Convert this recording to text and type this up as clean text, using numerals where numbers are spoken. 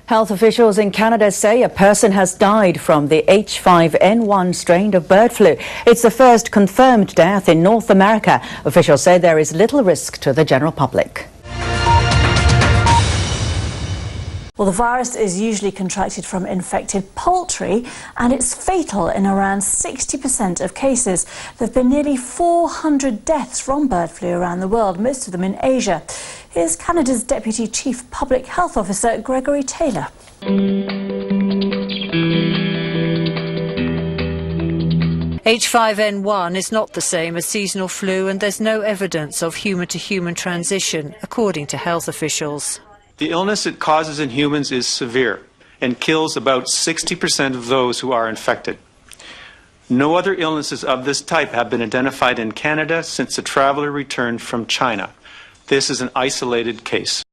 Health officials in Canada say a person has died from the H5N1 strain of bird flu. It's the first confirmed death in North America. Officials say there is little risk to the general public. Well, the virus is usually contracted from infected poultry, and it's fatal in around 60% of cases. There have been nearly 400 deaths from bird flu around the world, most of them in Asia. Here's Canada's Deputy Chief Public Health Officer, Gregory Taylor. H5N1 is not the same as seasonal flu, and there's no evidence of human-to-human transition, according to health officials. The illness it causes in humans is severe and kills about 60% of those who are infected. No other illnesses of this type have been identified in Canada since the traveller returned from China. This is an isolated case.